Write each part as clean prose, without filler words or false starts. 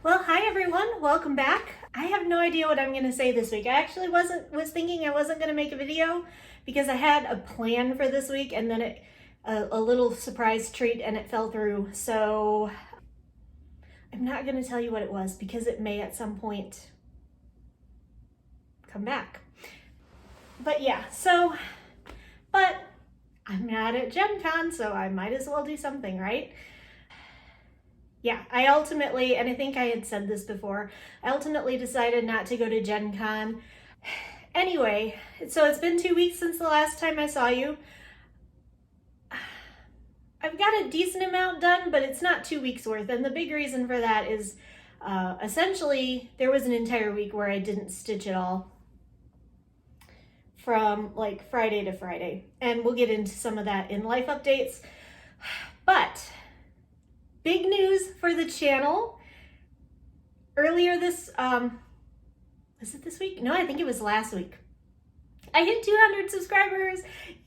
Well, hi everyone, welcome back. I have no idea what I'm going to say this week. I actually was thinking I wasn't going to make a video because I had a plan for this week and then a little surprise treat and it fell through. So I'm not going to tell you what it was because it may at some point come back. But yeah, but I'm not at Gen Con, so I might as well do something, right? Yeah, I ultimately, and I think I had said this before, I ultimately decided not to go to Gen Con. Anyway, so it's been 2 weeks since the last time I saw you. I've got a decent amount done, but it's not 2 weeks worth. And the big reason for that is essentially there was an entire week where I didn't stitch at all from like Friday to Friday. And we'll get into some of that in life updates. But big news for the channel. Earlier this, was it this week? No, I think it was last week. I hit 200 subscribers.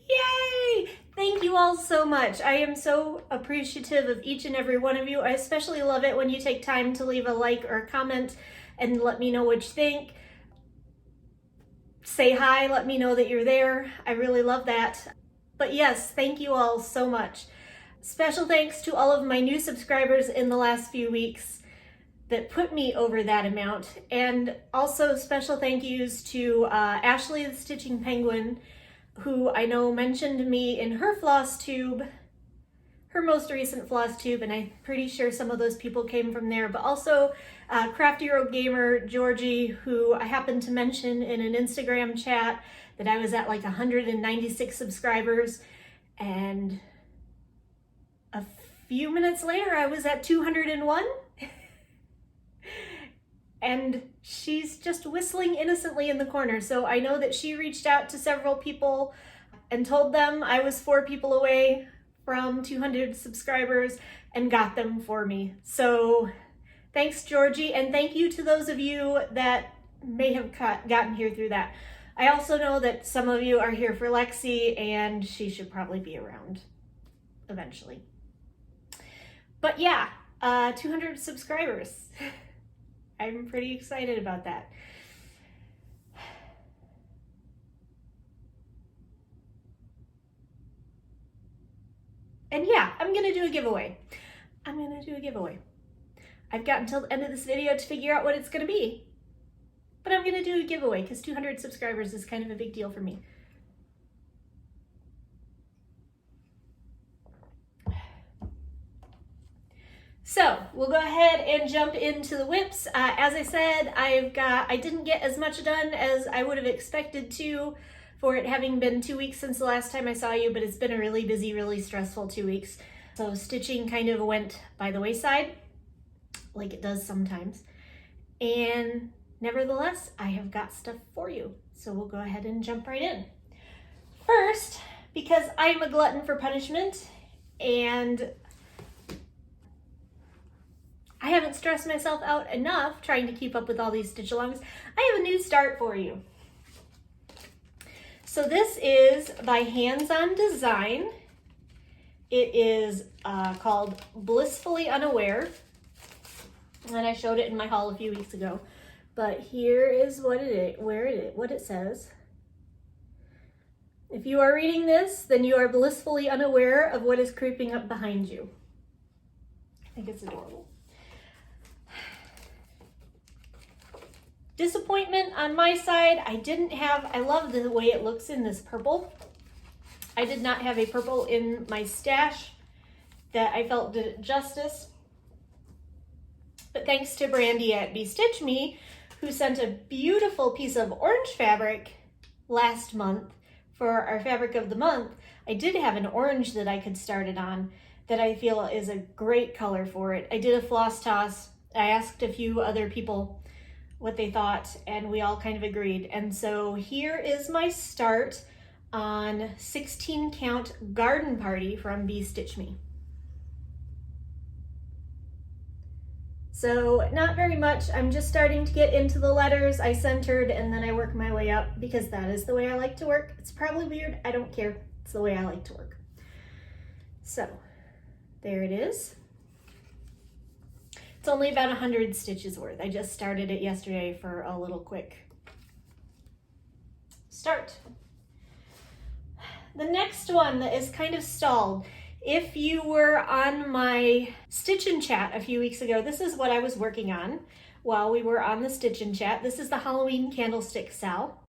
Yay! Thank you all so much. I am so appreciative of each and every one of you. I especially love it when you take time to leave a like or a comment and let me know what you think. Say hi, let me know that you're there. I really love that. But yes, thank you all so much. Special thanks to all of my new subscribers in the last few weeks that put me over that amount. And also special thank yous to Ashley the Stitching Penguin, who I know mentioned me in her Flosstube, her most recent Flosstube, and I'm pretty sure some of those people came from there. But also Crafty Rogue Gamer Georgie, who I happened to mention in an Instagram chat that I was at like 196 subscribers, and a few minutes later, I was at 201. And she's just whistling innocently in the corner. So I know that she reached out to several people and told them I was 4 people away from 200 subscribers and got them for me. So thanks, Georgie. And thank you to those of you that may have gotten here through that. I also know that some of you are here for Lexi, and she should probably be around eventually. But yeah, 200 subscribers. I'm pretty excited about that. And yeah, I'm gonna do a giveaway. I've got until the end of this video to figure out what it's gonna be. But I'm gonna do a giveaway because 200 subscribers is kind of a big deal for me. So we'll go ahead and jump into the whips. As I said, I didn't get as much done as I would have expected to for it having been 2 weeks since the last time I saw you, but it's been a really busy, really stressful 2 weeks. So stitching kind of went by the wayside, like it does sometimes. And nevertheless, I have got stuff for you. So we'll go ahead and jump right in. First, because I'm a glutton for punishment and I haven't stressed myself out enough trying to keep up with all these stitch alongs, I have a new start for you. So this is by Hands On Design. It is called Blissfully Unaware, and I showed it in my haul a few weeks ago. But here is what it says. If you are reading this, then you are blissfully unaware of what is creeping up behind you. I think it's adorable. Disappointment on my side, I love the way it looks in this purple. I did not have a purple in my stash that I felt did it justice. But thanks to Brandy at Stitch Me, who sent a beautiful piece of orange fabric last month for our fabric of the month, I did have an orange that I could start it on that I feel is a great color for it. I did a floss toss. I asked a few other people what they thought, and we all kind of agreed. And so here is my start on 16 count Garden Party from Stitch Me. So not very much. I'm just starting to get into the letters. I centered and then I work my way up because that is the way I like to work. It's probably weird. I don't care. It's the way I like to work. So there it is. It's only about 100 stitches worth. I just started it yesterday for a little quick start. The next one that is kind of stalled. If you were on my Stitch and Chat a few weeks ago, this is what I was working on while we were on the Stitch and Chat. This is the Halloween Candlestick Cell.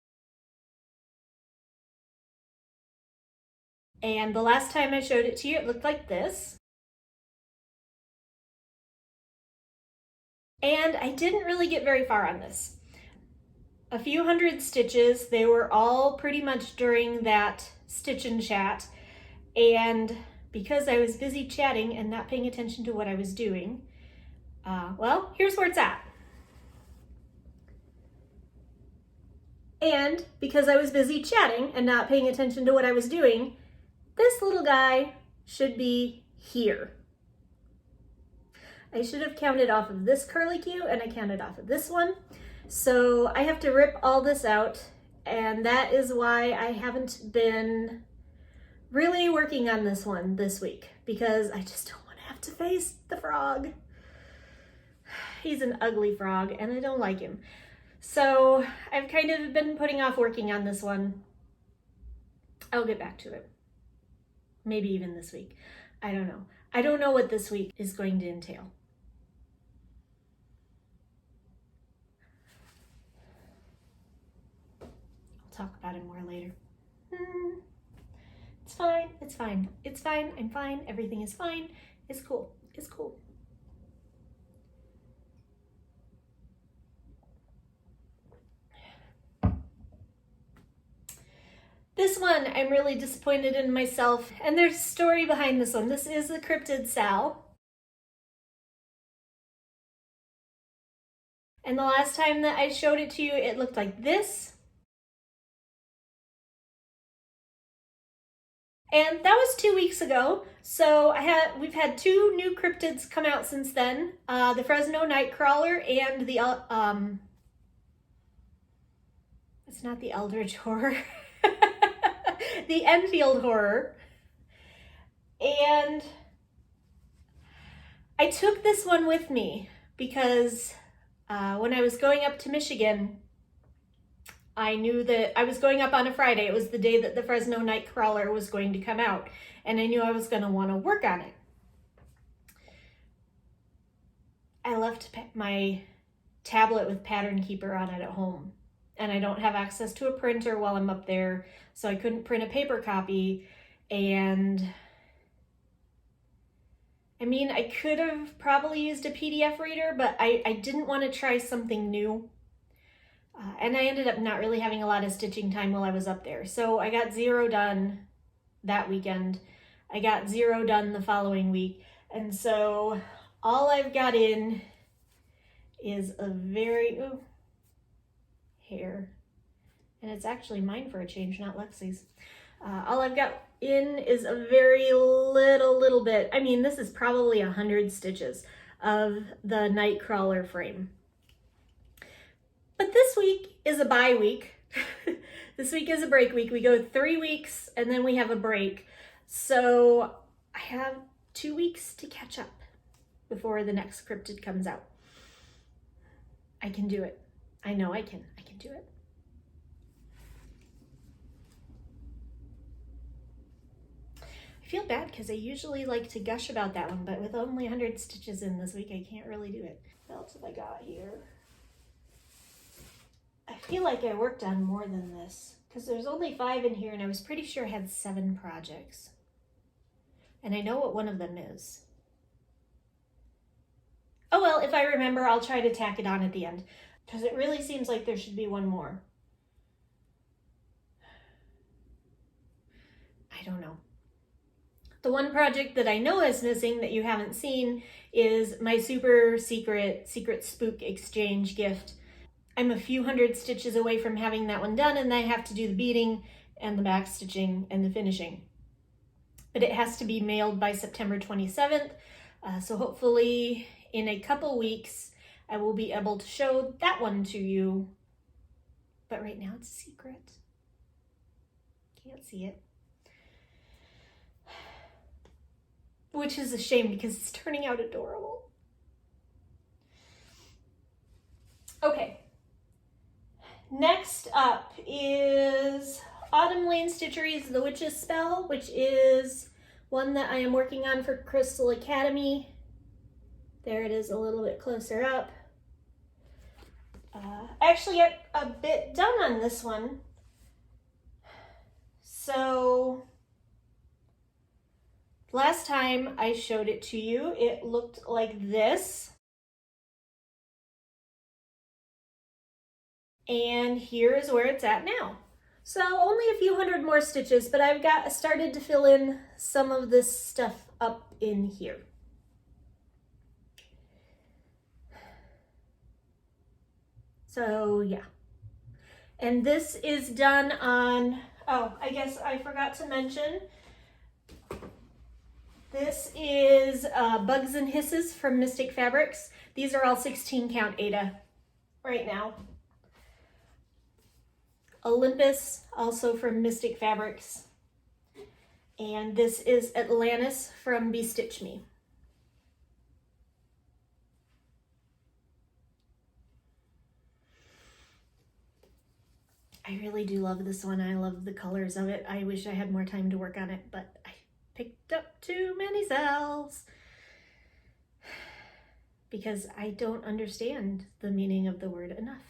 And the last time I showed it to you, it looked like this. And I didn't really get very far on this. A few hundred stitches. They were all pretty much during that Stitch and Chat. And because I was busy chatting and not paying attention to what I was doing, well, here's where it's at. And because I was busy chatting and not paying attention to what I was doing, this little guy should be here. I should have counted off of this curlicue and I counted off of this one. So I have to rip all this out, and that is why I haven't been really working on this one this week, because I just don't want to have to face the frog. He's an ugly frog and I don't like him. So I've kind of been putting off working on this one. I'll get back to it. Maybe even this week. I don't know. I don't know what this week is going to entail. I'll talk about it more later. It's fine. It's fine. It's fine. I'm fine. Everything is fine. It's cool. It's cool. This one, I'm really disappointed in myself, and there's a story behind this one. This is the Cryptid Cell. And the last time that I showed it to you, it looked like this. And that was 2 weeks ago. So we've had 2 new cryptids come out since then. The Fresno Nightcrawler and the, it's not the Eldritch Horror. The Enfield Horror. And I took this one with me because when I was going up to Michigan, I knew that I was going up on a Friday. It was the day that the Fresno Nightcrawler was going to come out, and I knew I was going to want to work on it. I left my tablet with Pattern Keeper on it at home, and I don't have access to a printer while I'm up there, so I couldn't print a paper copy. And I mean, I could have probably used a PDF reader, but I didn't want to try something new. And I ended up not really having a lot of stitching time while I was up there. So I got 0 done that weekend. I got 0 done the following week. And so all I've got in is a very, hair. And it's actually mine for a change, not Lexi's. All I've got in is a very little bit. I mean, this is probably 100 stitches of the Nightcrawler frame. But this week is a bye week. This week is a break week. We go 3 weeks and then we have a break. So I have 2 weeks to catch up before the next cryptid comes out. I can do it. I know I can. I can do it. I feel bad because I usually like to gush about that one, but with only 100 stitches in this week, I can't really do it. What else have I got here? I feel like I worked on more than this because there's only 5 in here, and I was pretty sure I had 7 projects. And I know what one of them is. Oh well, if I remember, I'll try to tack it on at the end because it really seems like there should be one more. I don't know. The one project that I know is missing that you haven't seen is my super secret spook exchange gift. I'm a few hundred stitches away from having that one done, and I have to do the beading and the back stitching and the finishing. But it has to be mailed by September 27th. So hopefully in a couple weeks, I will be able to show that one to you. But right now it's a secret. Can't see it. Which is a shame because it's turning out adorable. Okay. Next up is Autumn Lane Stitcheries The Witch's Spell, which is one that I am working on for Crystal Academy. There it is a little bit closer up. I actually got a bit done on this one. So last time I showed it to you, it looked like this. And here is where it's at now. So only a few hundred more stitches, but I've got started to fill in some of this stuff up in here. So yeah. And this is done on, oh, I guess I forgot to mention, this is Bugs and Hisses from Mystic Fabrics. These are all 16 count Aida right now. Olympus, also from Mystic Fabrics. And this is Atlantis from Bestitch Me. I really do love this one. I love the colors of it. I wish I had more time to work on it, but I picked up too many cells because I don't understand the meaning of the word enough.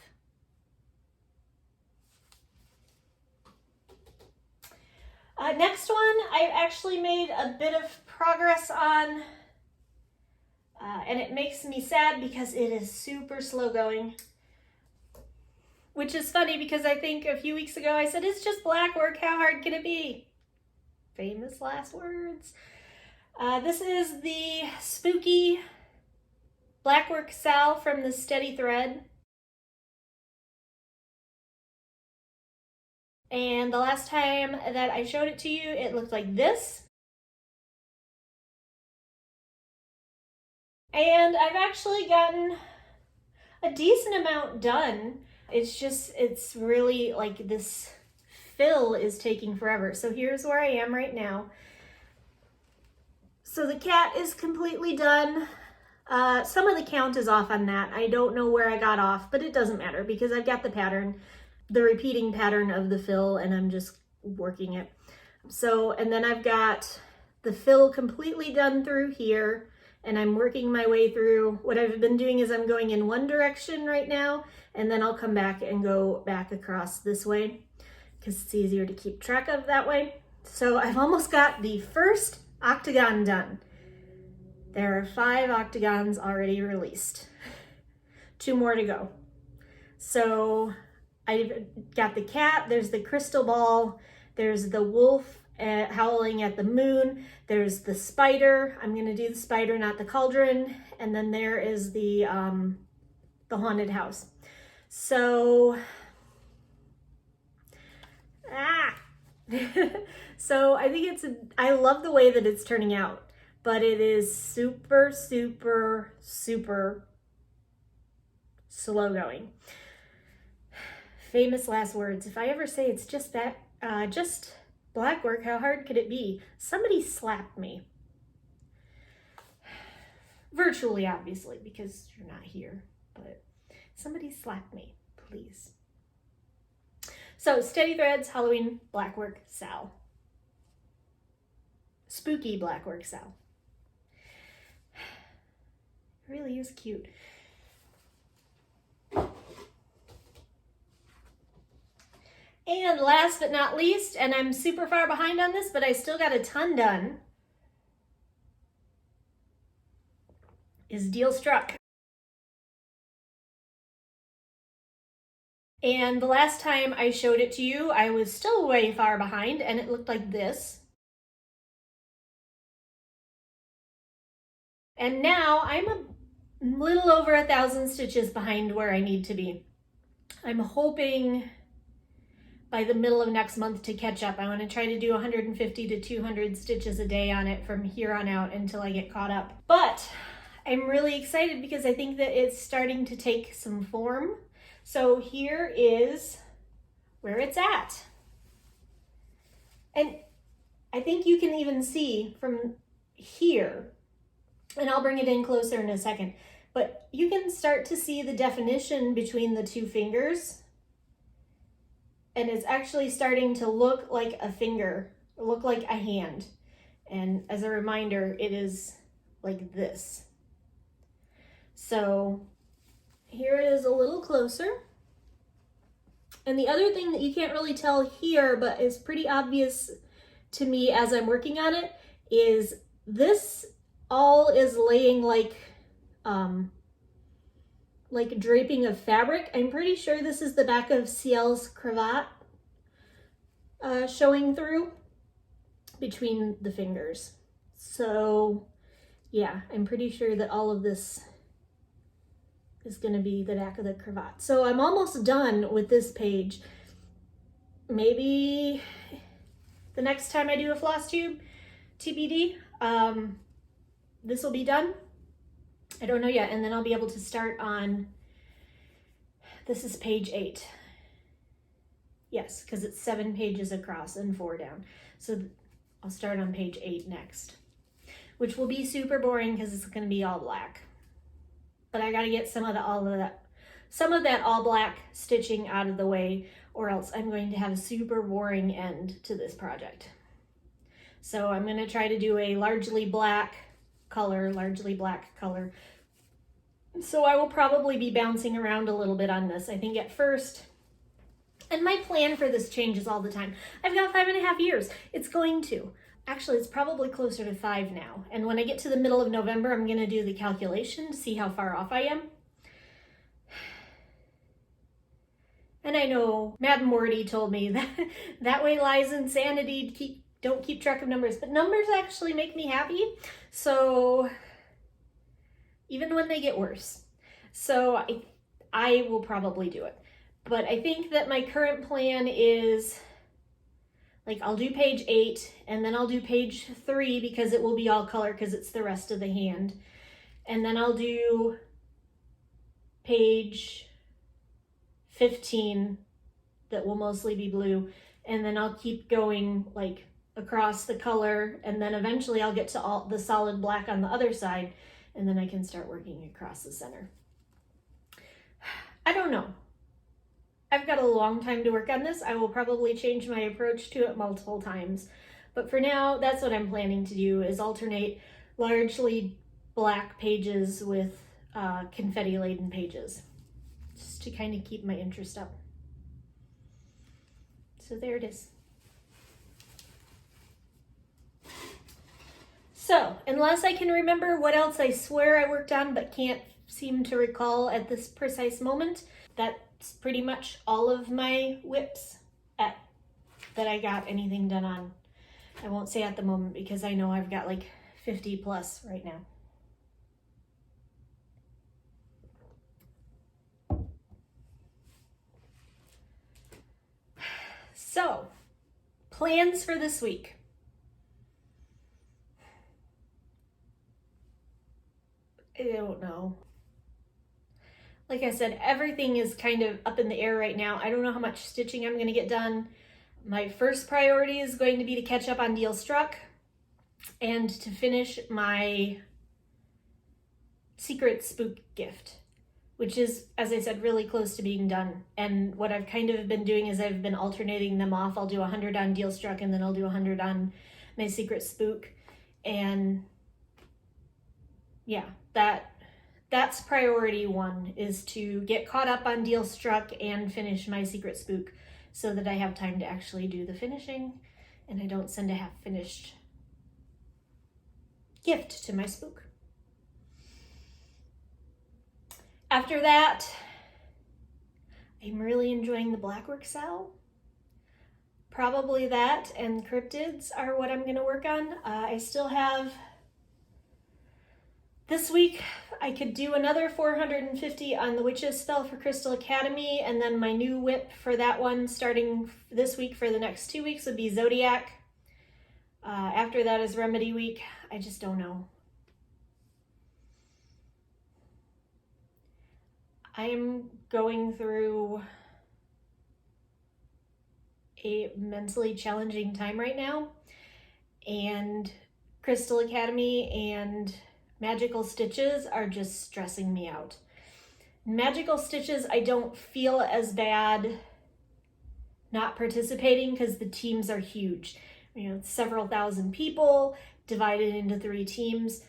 Next one, I've actually made a bit of progress on, and it makes me sad because it is super slow going. Which is funny because I think a few weeks ago I said, it's just black work, how hard can it be? Famous last words. This is the spooky blackwork Sal from the Steady Thread. And the last time that I showed it to you, it looked like this. And I've actually gotten a decent amount done. It's just, it's really like this fill is taking forever. So here's where I am right now. So the cat is completely done. Some of the count is off on that. I don't know where I got off, but it doesn't matter because I've got the pattern, the repeating pattern of the fill, and I'm just working it. So, and then I've got the fill completely done through here, and I'm working my way through. What I've been doing is I'm going in one direction right now, and then I'll come back and go back across this way because it's easier to keep track of that way. So I've almost got the first octagon done. There are 5 octagons already released. 2 more to go. So I've got the cat, there's the crystal ball, there's the wolf howling at the moon, there's the spider. I'm gonna do the spider, not the cauldron. And then there is the haunted house. So, so I think I love the way that it's turning out, but it is super, super, super slow going. Famous last words. If I ever say it's just that, just black work, how hard could it be? Somebody slapped me. Virtually, obviously, because you're not here, but somebody slapped me, please. So, Steady Threads, Halloween, Blackwork, Sal. Spooky Blackwork, Sal. It really is cute. And last but not least, and I'm super far behind on this, but I still got a ton done, is Deal Struck. And the last time I showed it to you, I was still way far behind, and it looked like this. And now I'm a little over 1,000 stitches behind where I need to be. I'm hoping by the middle of next month to catch up. I want to try to do 150 to 200 stitches a day on it from here on out until I get caught up. But I'm really excited because I think that it's starting to take some form. So here is where it's at. And I think you can even see from here, and I'll bring it in closer in a second, but you can start to see the definition between the two fingers. And it's actually starting to look like a finger, look like a hand. And as a reminder, it is like this. So here it is a little closer. And the other thing that you can't really tell here, but is pretty obvious to me as I'm working on it, is this all is laying like draping of fabric. I'm pretty sure this is the back of Ciel's cravat showing through between the fingers. So yeah, I'm pretty sure that all of this is going to be the back of the cravat. So I'm almost done with this page. Maybe the next time I do a Flosstube, TBD, this will be done. I don't know yet. And then I'll be able to start on, this is page 8. Yes, because it's 7 pages across and 4 down. So I'll start on page 8 next, which will be super boring because it's going to be all black. But I got to get some of that all black stitching out of the way, or else I'm going to have a super boring end to this project. So I'm going to try to do a largely black color. So I will probably be bouncing around a little bit on this. I think at first, and my plan for this changes all the time. I've got 5.5 years. It's going to. Actually, it's probably closer to 5 now. And when I get to the middle of November, I'm going to do the calculation to see how far off I am. And I know Madam Morty told me that that way lies insanity. Don't keep track of numbers. But numbers actually make me happy. So even when they get worse. So I will probably do it. But I think that my current plan is, like, I'll do page 8 and then I'll do page 3 because it will be all color because it's the rest of the hand. And then I'll do page 15 that will mostly be blue. And then I'll keep going like across the color, and then eventually I'll get to all the solid black on the other side, and then I can start working across the center. I don't know. I've got a long time to work on this. I will probably change my approach to it multiple times. But for now, that's what I'm planning to do, is alternate largely black pages with confetti-laden pages, just to kind of keep my interest up. So there it is. So, unless I can remember what else I swear I worked on but can't seem to recall at this precise moment, that's pretty much all of my whips that I got anything done on. I won't say at the moment because I know I've got like 50 plus right now. So, plans for this week. I don't know. Like I said, everything is kind of up in the air right now. I don't know how much stitching I'm going to get done. My first priority is going to be to catch up on Deal Struck and to finish my secret spook gift, which is, as I said, really close to being done. And what I've kind of been doing is I've been alternating them off. I'll do 100 on Deal Struck and then I'll do 100 on my secret spook. And yeah, that's priority 1, is to get caught up on Deal Struck and finish my secret spook so that I have time to actually do the finishing and I don't send a half-finished gift to my spook. After that, I'm really enjoying the Blackwork Cell. Probably that and cryptids are what I'm going to work on. I still have, this week I could do another 450 on the Witch's Spell for Crystal Academy, and then my new whip for that one starting this week for the next 2 weeks would be Zodiac. After that is Remedy Week. I just don't know. I am going through a mentally challenging time right now, and Crystal Academy and Magical stitches are just stressing me out. Magical stitches, I don't feel as bad not participating because the teams are huge. You know, several thousand people divided into 3 teams.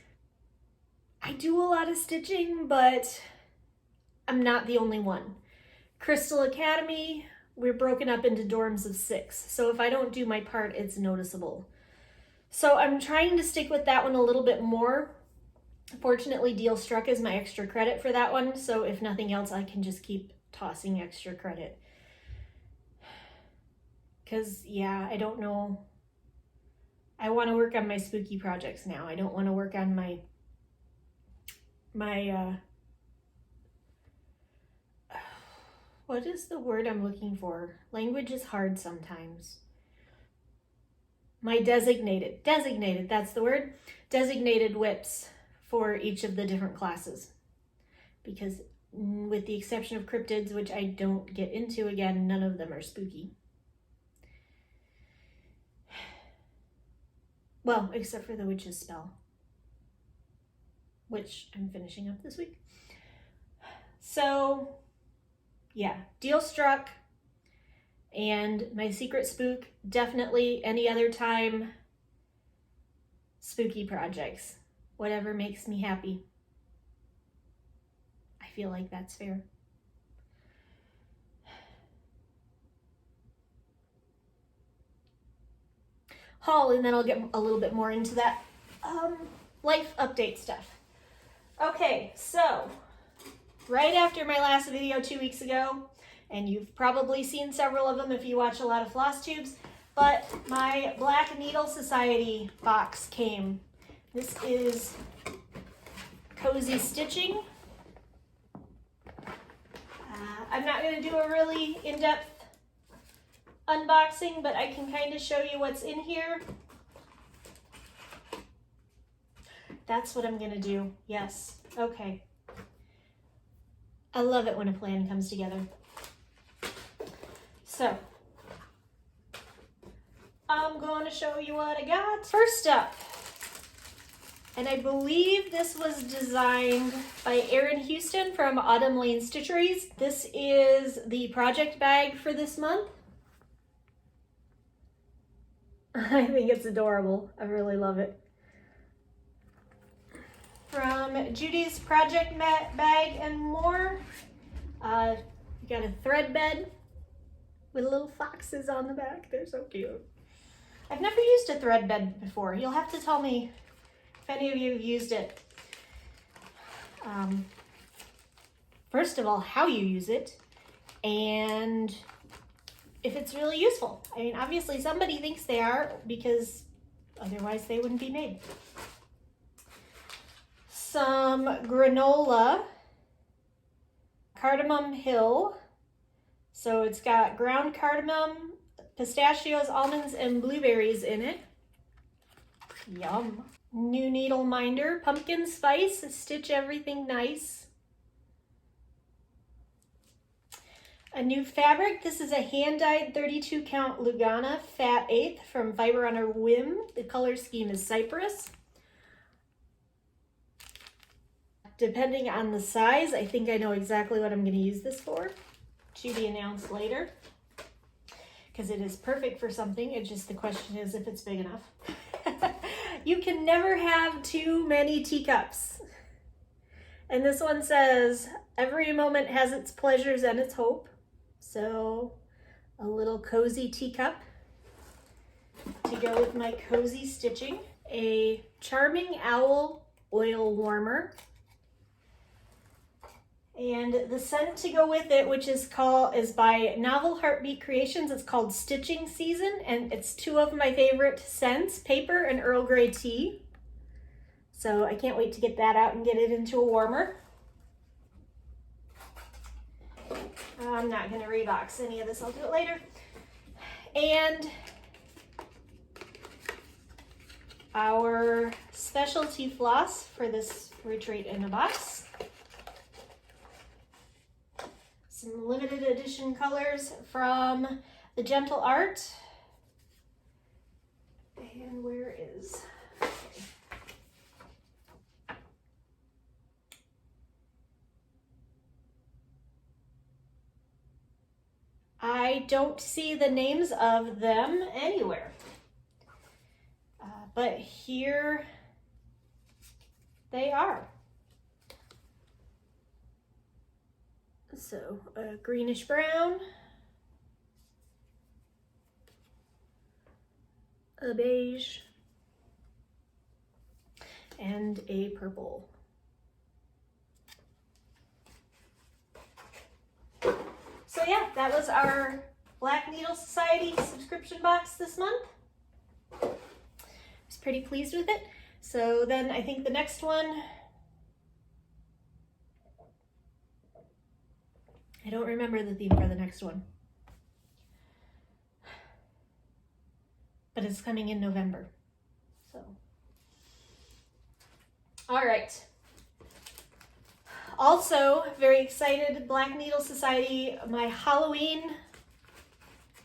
I do a lot of stitching, but I'm not the only one. Crystal Academy, we're broken up into dorms of 6. So if I don't do my part, it's noticeable. So I'm trying to stick with that one a little bit more. Fortunately, Deal Struck is my extra credit for that one. So if nothing else, I can just keep tossing extra credit. Because, yeah, I don't know. I want to work on my spooky projects now. I don't want to work on my what is the word I'm looking for? Language is hard sometimes. My designated, that's the word. Designated whips for each of the different classes. Because with the exception of cryptids, which I don't get into again, none of them are spooky. Well, except for the witch's spell, which I'm finishing up this week. So, yeah, Deal Struck and my secret spook, definitely any other time, spooky projects, whatever makes me happy. I feel like that's fair. Haul, and then I'll get a little bit more into that life update stuff. Okay, so right after my last video 2 weeks ago, and you've probably seen several of them if you watch a lot of Flosstubes, but my Black Needle Society box came. This is Cozy Stitching. I'm not going to do a really in-depth unboxing, but I can kind of show you what's in here. That's what I'm going to do. Yes. Okay. I love it when a plan comes together. So, I'm going to show you what I got. First up, and I believe this was designed by Erin Houston from Autumn Lane Stitcheries. This is the project bag for this month. I think it's adorable. I really love it. From Judy's Project Bag and More, you got a thread bed with little foxes on the back. They're so cute. I've never used a thread bed before. You'll have to tell me if any of you have used it. First of all, how you use it, and if it's really useful. I mean, obviously somebody thinks they are, because otherwise they wouldn't be made. Some granola, Cardamom Hill. So it's got ground cardamom, pistachios, almonds, and blueberries in it. Yum. New needle minder, pumpkin spice, stitch everything nice. A new fabric. This is a hand-dyed 32 count Lugana Fat 8th from Fiber Runner Whim. The color scheme is cypress. Depending on the size, I think I know exactly what I'm going to use this for. To be announced later. Because it is perfect for something. It's just the question is if it's big enough. You can never have too many teacups. And this one says, every moment has its pleasures and its hope. So a little cozy teacup to go with my cozy stitching. A Charming Owl oil warmer. And the scent to go with it, which is by Novel Heartbeat Creations. It's called Stitching Season, and it's 2 of my favorite scents, paper and Earl Grey tea. So I can't wait to get that out and get it into a warmer. I'm not going to rebox any of this. I'll do it later. And our specialty floss for this retreat in a box. Some limited edition colors from the Gentle Art. And where is... Okay. I don't see the names of them anywhere. But here they are. So a greenish brown, a beige, and a purple. So yeah, that was our Black Needle Society subscription box this month. I was pretty pleased with it. So then I think the next one, I don't remember the theme for the next one, but it's coming in November. So, all right. Also, very excited, Black Needle Society, my Halloween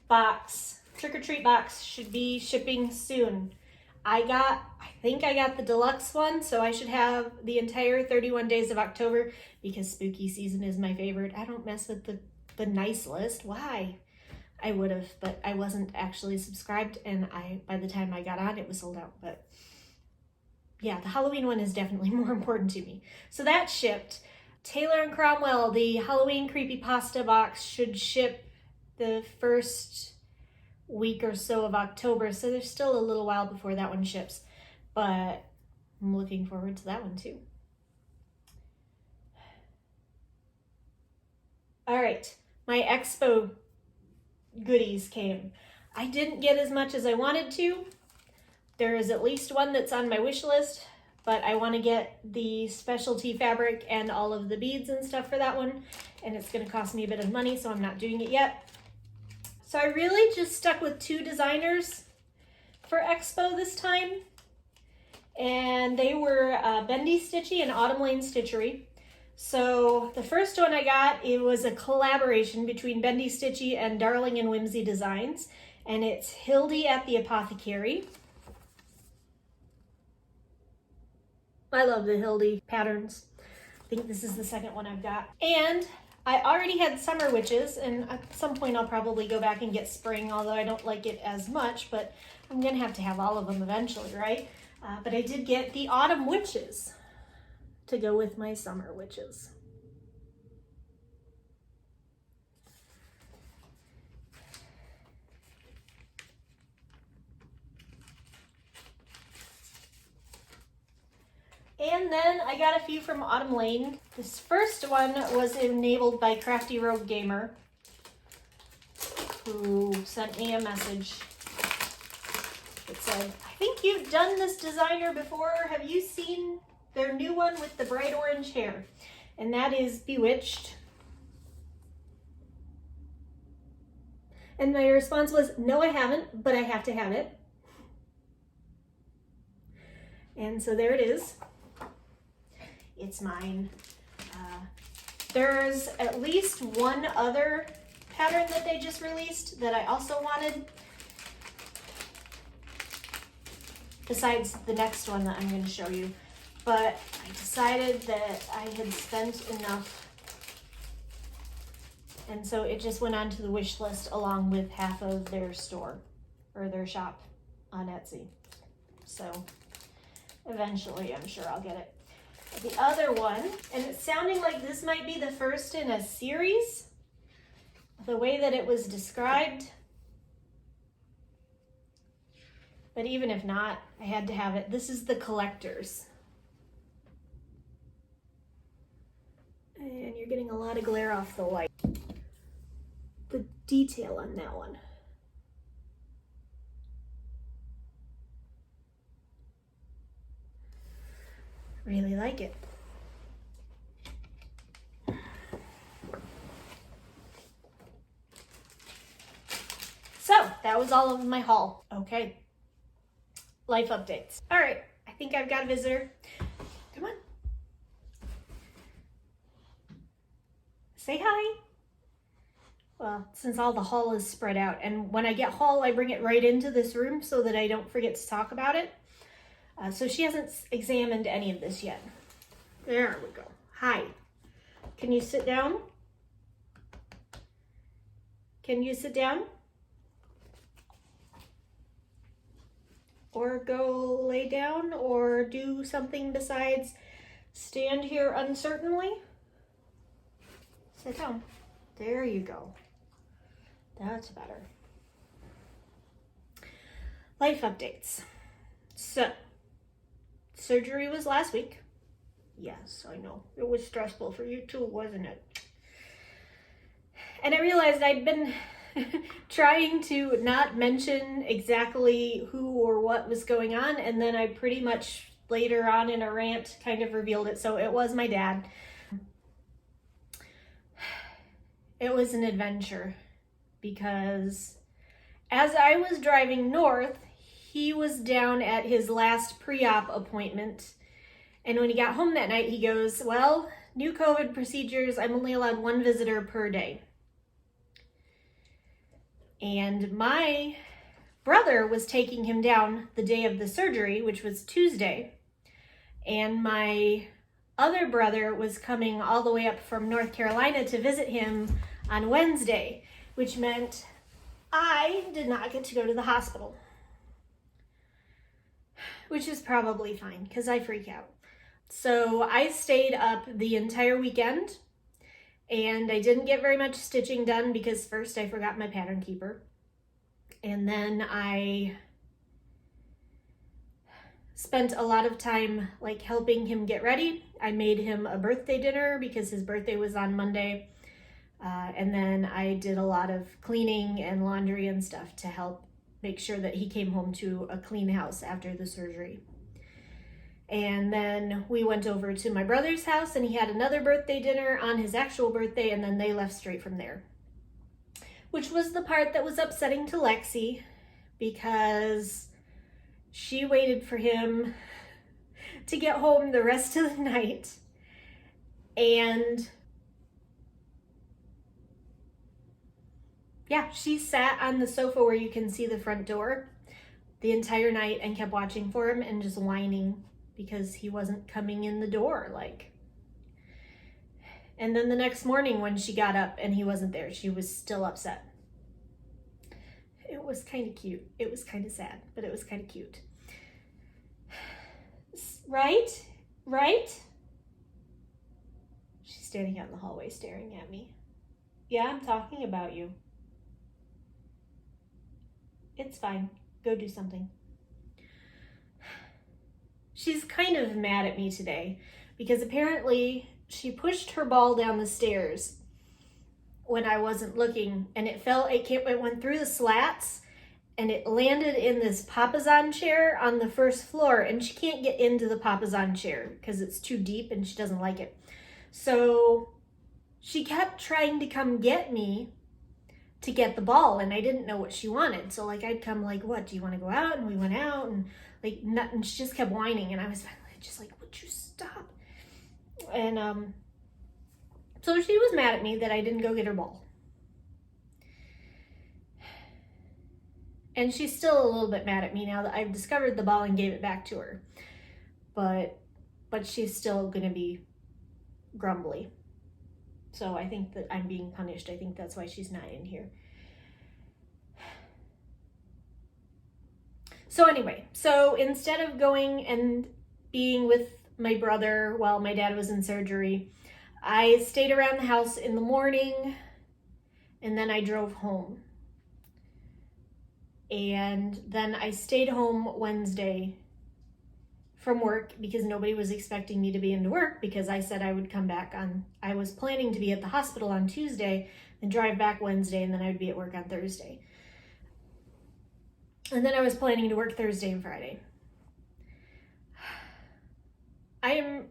box, trick-or-treat box, should be shipping soon. I think I got the deluxe one, so I should have the entire 31 days of October because spooky season is my favorite. I don't mess with the nice list. Why? I would have, but I wasn't actually subscribed, and by the time I got on, it was sold out. But yeah, the Halloween one is definitely more important to me. So that shipped. Taylor and Cromwell, the Halloween Creepypasta box, should ship the first week or so of October, so there's still a little while before that one ships, but I'm looking forward to that one too. All right, my expo goodies came. I didn't get as much as I wanted to. There is at least one that's on my wish list, but I want to get the specialty fabric and all of the beads and stuff for that one, and it's going to cost me a bit of money, so I'm not doing it yet. So I really just stuck with 2 designers for Expo this time, and they were Bendy Stitchy and Autumn Lane Stitchery. So the first one I got, it was a collaboration between Bendy Stitchy and Darling and Whimsy Designs, and it's Hildy at the Apothecary. I love the Hildy patterns. I think this is the second one I've got. And I already had Summer Witches, and at some point I'll probably go back and get Spring, although I don't like it as much, but I'm gonna have all of them eventually, right? But I did get the Autumn Witches to go with my Summer Witches. And then I got a few from Autumn Lane. This first one was enabled by Crafty Rogue Gamer, who sent me a message that said, I think you've done this designer before. Have you seen their new one with the bright orange hair? And that is Bewitched. And my response was, no, I haven't, but I have to have it. And so there it is. It's mine. There's at least one other pattern that they just released that I also wanted, besides the next one that I'm going to show you. But I decided that I had spent enough, and so it just went onto the wish list along with half of their store, or their shop on Etsy. So eventually I'm sure I'll get it. The other one, and it's sounding like this might be the first in a series, the way that it was described. But even if not, I had to have it. This is the Collectors. And you're getting a lot of glare off the light. The detail on that one. Really like it. So that was all of my haul. Okay, life updates. All right, I think I've got a visitor. Come on. Say hi. Well, since all the haul is spread out, and when I get haul, I bring it right into this room so that I don't forget to talk about it. So she hasn't examined any of this yet. There we go. Hi. Can you sit down? Can you sit down? Or go lay down or do something besides stand here uncertainly? Sit down. There you go. That's better. Life updates. So, surgery was last week. Yes, I know. It was stressful for you too, wasn't it? And I realized I'd been trying to not mention exactly who or what was going on, and then I pretty much later on in a rant kind of revealed it. So it was my dad. It was an adventure because as I was driving north, he was down at his last pre-op appointment. And when he got home that night, he goes, well, new COVID procedures, I'm only allowed one visitor per day. And my brother was taking him down the day of the surgery, which was Tuesday. And my other brother was coming all the way up from North Carolina to visit him on Wednesday, which meant I did not get to go to the hospital. Which is probably fine because I freak out. So I stayed up the entire weekend and I didn't get very much stitching done because first I forgot my pattern keeper. And then I spent a lot of time like helping him get ready. I made him a birthday dinner because his birthday was on Monday. And then I did a lot of cleaning and laundry and stuff to help make sure that he came home to a clean house after the surgery. And then we went over to my brother's house and he had another birthday dinner on his actual birthday, and then they left straight from there. Which was the part that was upsetting to Lexi because she waited for him to get home the rest of the night. And yeah, she sat on the sofa where you can see the front door the entire night and kept watching for him and just whining because he wasn't coming in the door. And then the next morning when she got up and he wasn't there, she was still upset. It was kind of cute. It was kind of sad, but it was kind of cute. Right? Right? She's standing out in the hallway staring at me. Yeah, I'm talking about you. It's fine. Go do something. She's kind of mad at me today because apparently she pushed her ball down the stairs when I wasn't looking, and it went through the slats and it landed in this papasan chair on the first floor, and she can't get into the papasan chair because it's too deep and she doesn't like it. So she kept trying to come get me to get the ball, and I didn't know what she wanted. So I'd come what, do you want to go out? And we went out, and and she just kept whining, and I was finally just would you stop? And so she was mad at me that I didn't go get her ball. And she's still a little bit mad at me now that I've discovered the ball and gave it back to her. But she's still gonna be grumbly. So I think that I'm being punished. I think that's why she's not in here. So anyway, so instead of going and being with my brother while my dad was in surgery, I stayed around the house in the morning and then I drove home. And then I stayed home Wednesday from work because nobody was expecting me to be into work because I said I would come back I was planning to be at the hospital on Tuesday and drive back Wednesday, and then I would be at work on Thursday. And then I was planning to work Thursday and Friday. I am,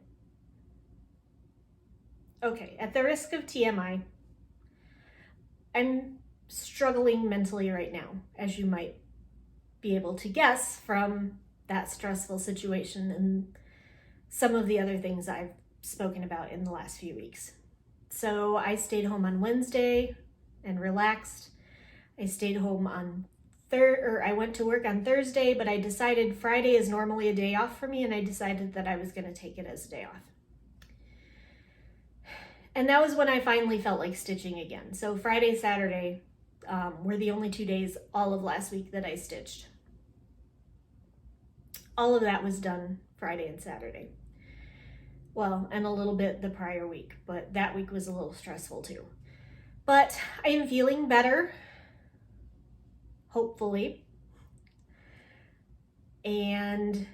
okay, at the risk of TMI, I'm struggling mentally right now, as you might be able to guess from that stressful situation and some of the other things I've spoken about in the last few weeks. So I stayed home on Wednesday and relaxed. I stayed home on I went to work on Thursday, but I decided Friday is normally a day off for me, and I decided that I was going to take it as a day off. And that was when I finally felt like stitching again. So Friday, Saturday, were the only 2 days all of last week that I stitched. All of that was done Friday and Saturday. Well, and a little bit the prior week, but that week was a little stressful too. But I am feeling better, hopefully. And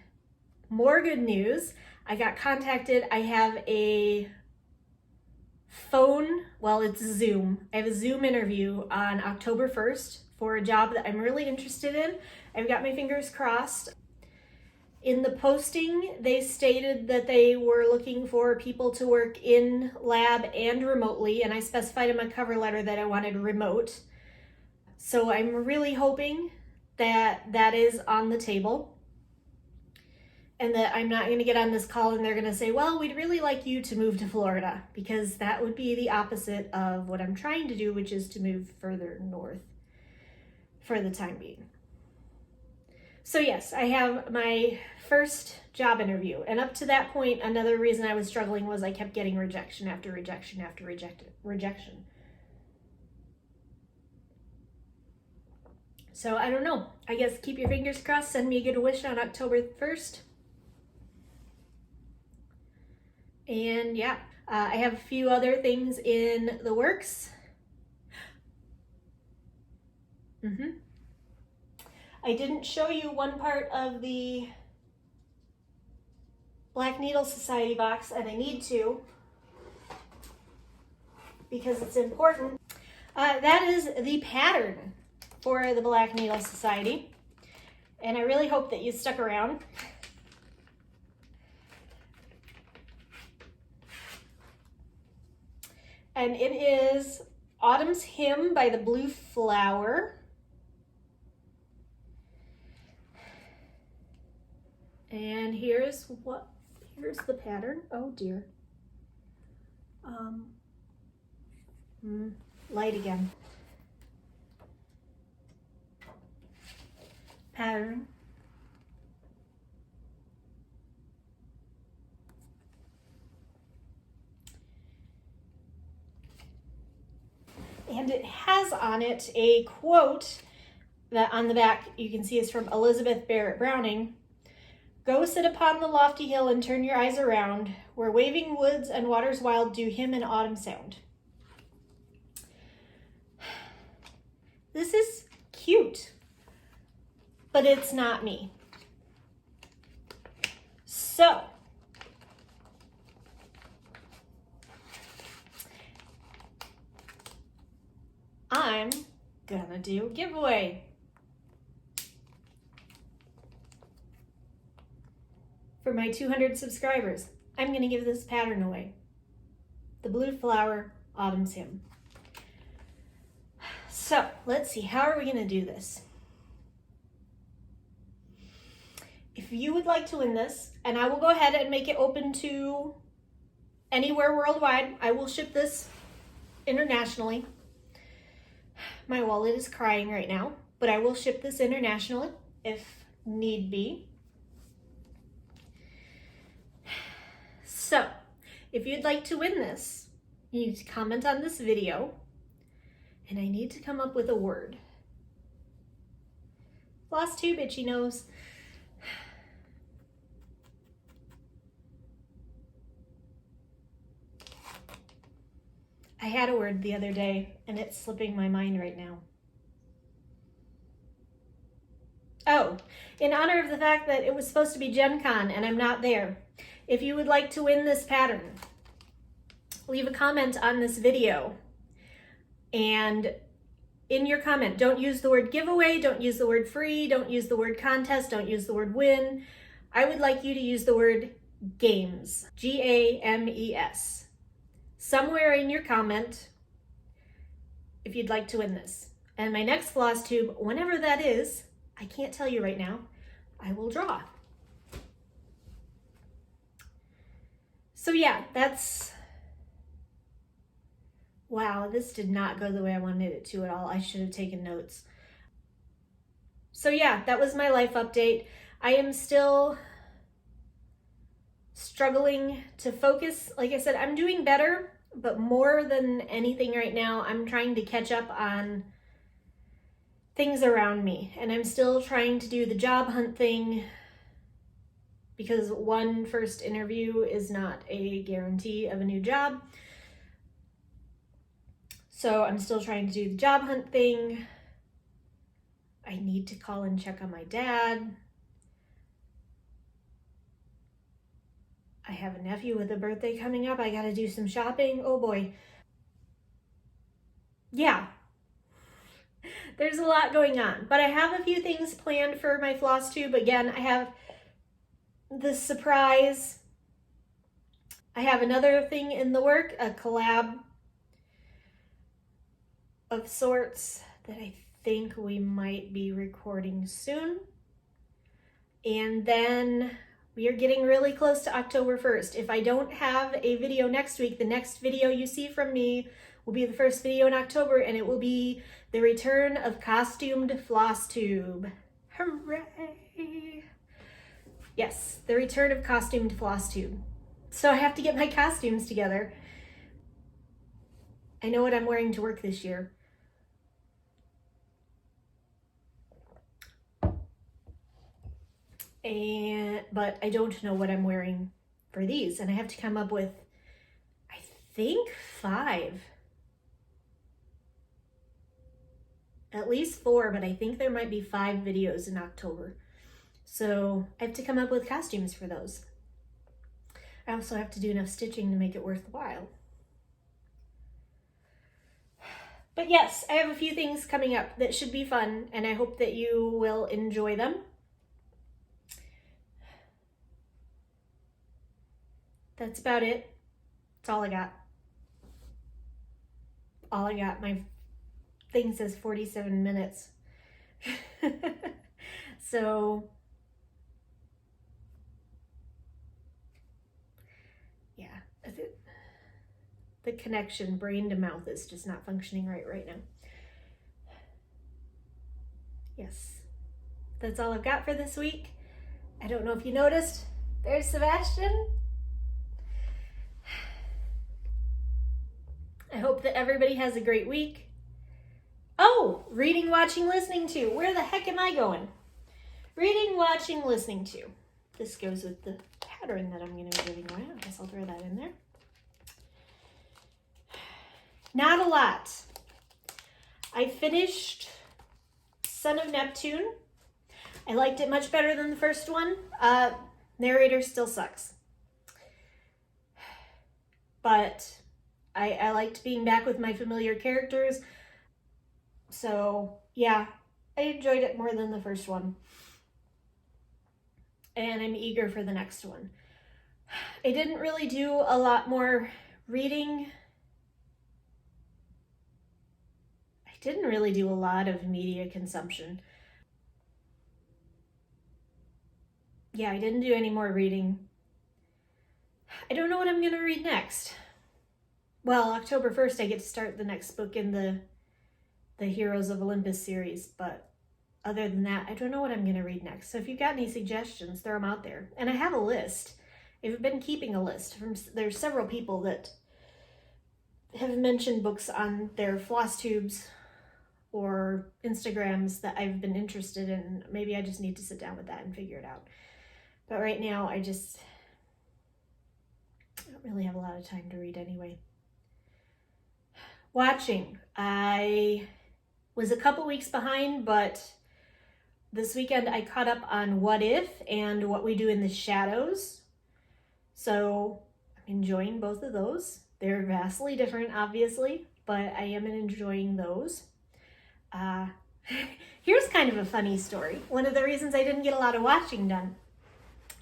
more good news, I got contacted. I have a phone, well, it's Zoom. I have a Zoom interview on October 1st for a job that I'm really interested in. I've got my fingers crossed. In the posting, they stated that they were looking for people to work in lab and remotely, and I specified in my cover letter that I wanted remote. So I'm really hoping that that is on the table and that I'm not going to get on this call and they're going to say, well, we'd really like you to move to Florida, because that would be the opposite of what I'm trying to do, which is to move further north for the time being. So yes, I have my first job interview, and up to that point, another reason I was struggling was I kept getting rejection after rejection after rejection. So I don't know. I guess keep your fingers crossed. Send me a good wish on October 1st. And yeah, I have a few other things in the works. I didn't show you one part of the Black Needle Society box, and I need to because it's important. That is the pattern for the Black Needle Society, and I really hope that you stuck around. And it is Autumn's Hymn by the Blue Flower. And here's the pattern. Oh dear. Light again. Pattern. And it has on it a quote that on the back you can see is from Elizabeth Barrett Browning. Go sit upon the lofty hill and turn your eyes around, where waving woods and waters wild do hymn and autumn sound. This is cute, but it's not me. So, I'm gonna do a giveaway. For my 200 subscribers, I'm going to give this pattern away. The Blue Flower Autumn's Hymn. So, let's see, how are we going to do this? If you would like to win this, and I will go ahead and make it open to anywhere worldwide, I will ship this internationally. My wallet is crying right now, but I will ship this internationally if need be. So, if you'd like to win this, you need to comment on this video, and I need to come up with a word. Flosstube, itchy nose. I had a word the other day, and it's slipping my mind right now. Oh, in honor of the fact that it was supposed to be Gen Con, and I'm not there. If you would like to win this pattern, leave a comment on this video. And in your comment, don't use the word giveaway, don't use the word free, don't use the word contest, don't use the word win. I would like you to use the word games, G-A-M-E-S. Somewhere in your comment, if you'd like to win this. And my next Flosstube, whenever that is, I can't tell you right now, I will draw. So yeah, that's, wow, this did not go the way I wanted it to at all. I should have taken notes. So yeah, that was my life update. I am still struggling to focus. Like I said, I'm doing better, but more than anything right now, I'm trying to catch up on things around me. And I'm still trying to do the job hunt thing because one first interview is not a guarantee of a new job. So I'm still trying to do the job hunt thing. I need to call and check on my dad. I have a nephew with a birthday coming up. I gotta do some shopping. Oh boy. Yeah. There's a lot going on, but I have a few things planned for my Flosstube. Again, I have the surprise. I have another thing in the work, a collab of sorts that I think we might be recording soon. And then we are getting really close to October 1st. If I don't have a video next week, the next video you see from me will be the first video in October, and it will be the return of costumed Flosstube. Hooray! Yes, the return of costumed Flosstube. So I have to get my costumes together. I know what I'm wearing to work this year. But I don't know what I'm wearing for these, and I have to come up with, I think 5. At least 4, but I think there might be 5 videos in October. So I have to come up with costumes for those. I also have to do enough stitching to make it worthwhile. But yes, I have a few things coming up that should be fun, and I hope that you will enjoy them. That's about it. That's all I got. All I got. My thing says 47 minutes. So, yeah. The connection, brain to mouth, is just not functioning right now. Yes. That's all I've got for this week. I don't know if you noticed. There's Sebastian. I hope that everybody has a great week. Oh, reading, watching, listening to. Where the heck am I going? Reading, watching, listening to. This goes with the pattern that I'm going to be giving away. I guess I'll throw that in there. Not a lot. I finished Son of Neptune. I liked it much better than the first one. Narrator still sucks. But I liked being back with my familiar characters. So, yeah, I enjoyed it more than the first one. And I'm eager for the next one. I didn't really do a lot more reading. I didn't really do a lot of media consumption. Yeah, I didn't do any more reading. I don't know what I'm going to read next. Well, October 1st, I get to start the next book in the Heroes of Olympus series, but other than that, I don't know what I'm going to read next. So if you've got any suggestions, throw them out there. And I have a list. I've been keeping a list. There's several people that have mentioned books on their Flosstubes or Instagrams that I've been interested in. Maybe I just need to sit down with that and figure it out. But right now, I don't really have a lot of time to read anyway. Watching. I was a couple weeks behind, but this weekend I caught up on What If and What We Do in the Shadows. So I'm enjoying both of those. They're vastly different, obviously, but I am enjoying those. Here's kind of a funny story. One of the reasons I didn't get a lot of watching done.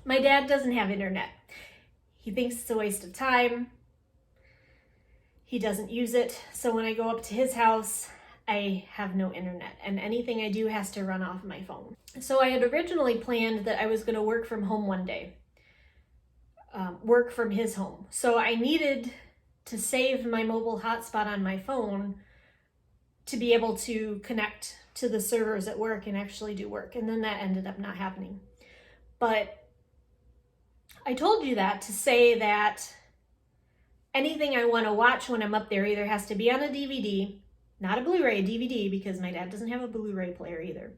My dad doesn't have internet. He thinks it's a waste of time. He doesn't use it. So when I go up to his house, I have no internet, and anything I do has to run off my phone. So I had originally planned that I was going to work from home one day, work from his home. So I needed to save my mobile hotspot on my phone to be able to connect to the servers at work and actually do work. And then that ended up not happening. But I told you that to say that anything I want to watch when I'm up there either has to be on a DVD not a Blu-ray, a DVD, because my dad doesn't have a Blu-ray player either.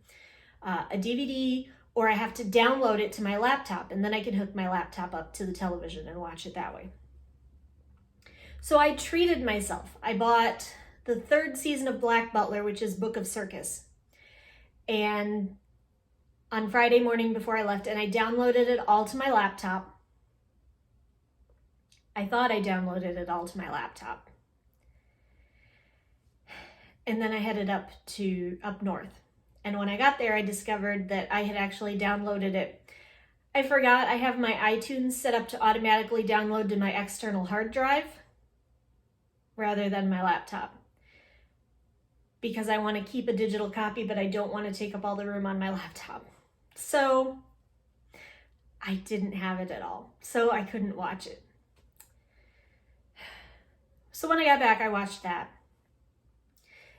A DVD, or I have to download it to my laptop, and then I can hook my laptop up to the television and watch it that way. So I treated myself. I bought the 3rd season of Black Butler, which is Book of Circus. And on Friday morning before I left, and I downloaded it all to my laptop. I thought I downloaded it all to my laptop. And then I headed up north. And when I got there, I discovered that I had actually downloaded it. I forgot I have my iTunes set up to automatically download to my external hard drive rather than my laptop, because I want to keep a digital copy, but I don't want to take up all the room on my laptop. So I didn't have it at all, so I couldn't watch it. So when I got back, I watched that.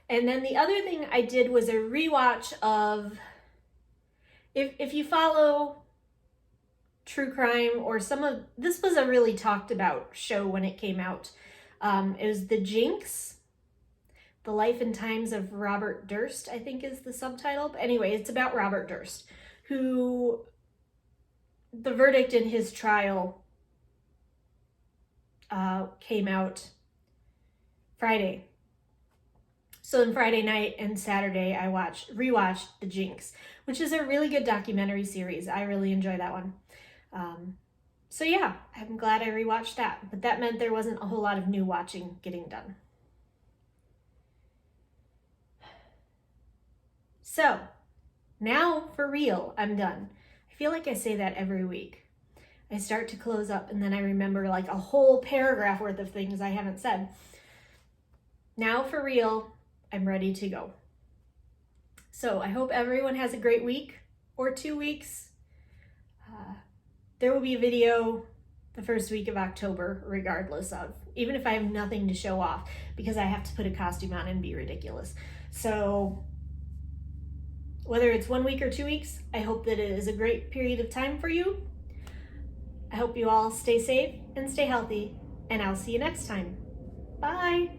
And then the other thing I did was a rewatch of, if you follow true crime or this was a really talked about show when it came out. It was The Jinx, The Life and Times of Robert Durst, I think is the subtitle. But anyway, it's about Robert Durst, who the verdict in his trial came out Friday. So on Friday night and Saturday, I rewatched The Jinx, which is a really good documentary series. I really enjoy that one. So yeah, I'm glad I rewatched that, but that meant there wasn't a whole lot of new watching getting done. So now for real, I'm done. I feel like I say that every week. I start to close up and then I remember like a whole paragraph worth of things I haven't said. Now for real, I'm ready to go. So I hope everyone has a great week or 2 weeks. There will be a video the first week of October, regardless of, even if I have nothing to show off, because I have to put a costume on and be ridiculous. So whether it's 1 week or 2 weeks, I hope that it is a great period of time for you. I hope you all stay safe and stay healthy, and I'll see you next time. Bye.